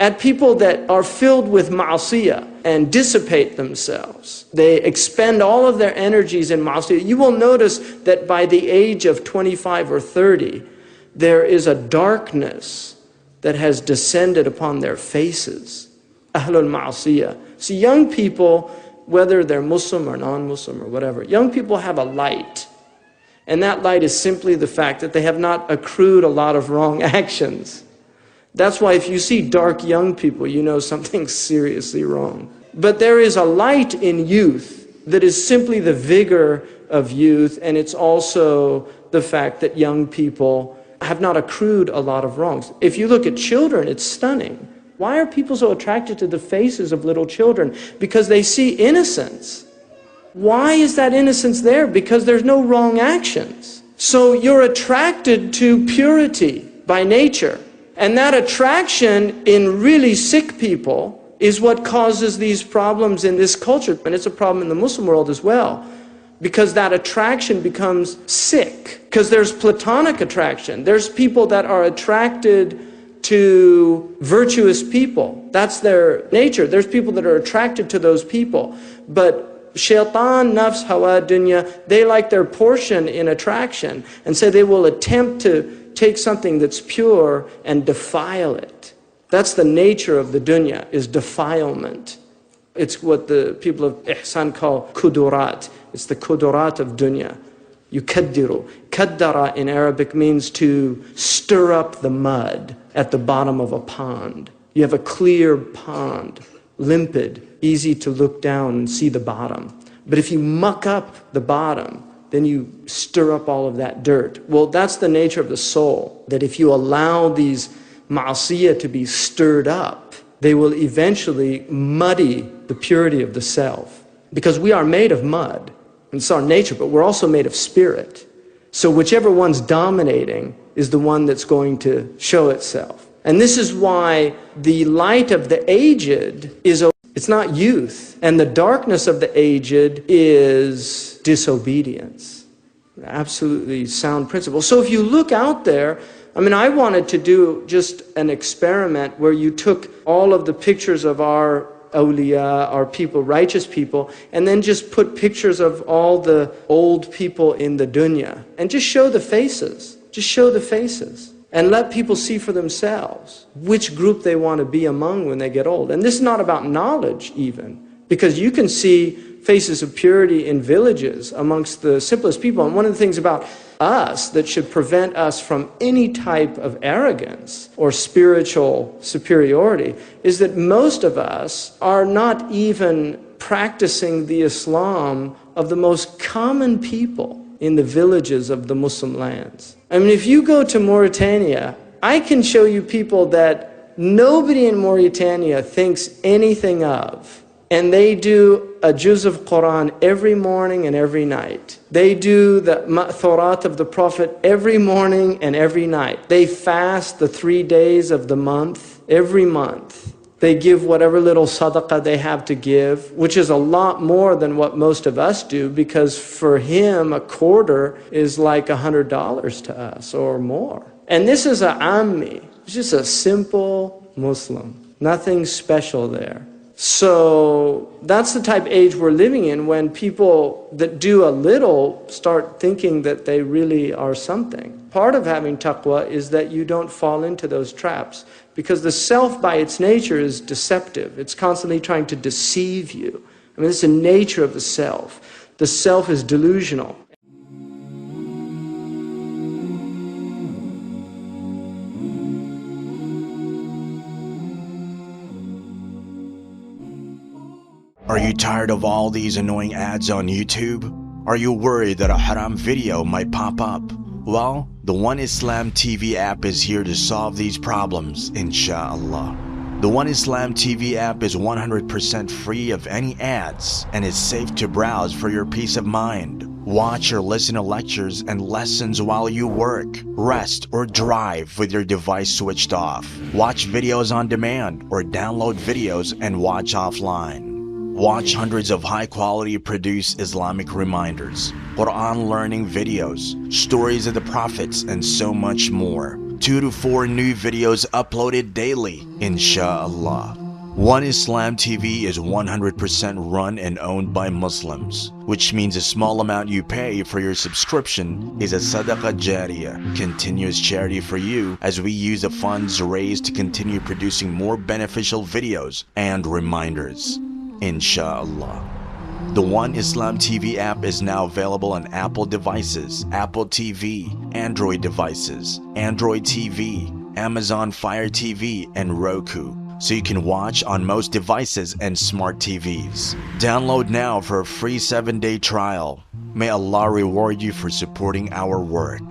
at people that are filled with ma'asiyah and dissipate themselves. They expend all of their energies in ma'asiyah. You will notice that by the age of 25 or 30, there is a darkness that has descended upon their faces. Ahlul ma'asiyah. See, young people, whether they're Muslim or non-Muslim or whatever, young people have a light. And that light is simply the fact that they have not accrued a lot of wrong actions. That's why if you see dark young people, you know something's seriously wrong. But there is a light in youth that is simply the vigor of youth, and it's also the fact that young people have not accrued a lot of wrongs. If you look at children, it's stunning. Why are people so attracted to the faces of little children? Because they see innocence. Why is that innocence there? Because there's no wrong actions. So you're attracted to purity by nature. And that attraction in really sick people is what causes these problems in this culture. And it's a problem in the Muslim world as well. Because that attraction becomes sick. Because there's platonic attraction. There's people that are attracted to virtuous people. That's their nature. There's people that are attracted to those people. But shaitan, nafs, hawa, dunya, they like their portion in attraction. And so they will attempt to take something that's pure and defile it. That's the nature of the dunya, is defilement. It's what the people of ihsan call kudurat. It's the kudurat of dunya. Yukaddiru. Kaddara in Arabic means to stir up the mud at the bottom of a pond. You have a clear pond, limpid, easy to look down and see the bottom. But if you muck up the bottom, then you stir up all of that dirt. Well, that's the nature of the soul, that if you allow these ma'asiyah to be stirred up, they will eventually muddy the purity of the self. Because we are made of mud, and it's our nature, but we're also made of spirit. So whichever one's dominating is the one that's going to show itself. And this is why the light of the aged is, it's not youth. And the darkness of the aged is disobedience. Absolutely sound principle. So if you look out there, I mean, I wanted to do just an experiment where you took all of the pictures of our awliya, our people, righteous people, and then just put pictures of all the old people in the dunya. And just show the faces. Just show the faces. And let people see for themselves which group they want to be among when they get old. And this is not about knowledge even, because you can see faces of purity in villages amongst the simplest people. And one of the things about us that should prevent us from any type of arrogance or spiritual superiority is that most of us are not even practicing the Islam of the most common people in the villages of the Muslim lands. I mean, if you go to Mauritania, I can show you people that nobody in Mauritania thinks anything of. And they do a juz of Quran every morning and every night. They do the ma'thurat of the Prophet every morning and every night. They fast the 3 days of the month, every month. They give whatever little sadaqah they have to give, which is a lot more than what most of us do, because for him, a quarter is like $100 to us or more. And this is a ammi, it's just a simple Muslim, nothing special there. So that's the type of age we're living in, when people that do a little start thinking that they really are something. Part of having taqwa is that you don't fall into those traps, because the self by its nature is deceptive. It's constantly trying to deceive you. I mean, it's the nature of the self. The self is delusional. Are you tired of all these annoying ads on YouTube? Are you worried that a haram video might pop up? Well, the One Islam TV app is here to solve these problems, inshallah. The One Islam TV app is 100% free of any ads and is safe to browse for your peace of mind. Watch or listen to lectures and lessons while you work, rest, or drive with your device switched off. Watch videos on demand or download videos and watch offline. Watch hundreds of high-quality produced Islamic reminders, Quran learning videos, stories of the prophets, and so much more. 2 to 4 new videos uploaded daily, inshallah. One Islam TV is 100% run and owned by Muslims, which means a small amount you pay for your subscription is a SADAQAH JARIYAH, continuous charity for you, as we use the funds raised to continue producing more beneficial videos and reminders, inshallah. The One Islam TV app is now available on Apple devices, Apple TV, Android devices, Android TV, Amazon Fire TV, and Roku, so you can watch on most devices and smart TVs. Download now for a free 7-day trial. May Allah reward you for supporting our work.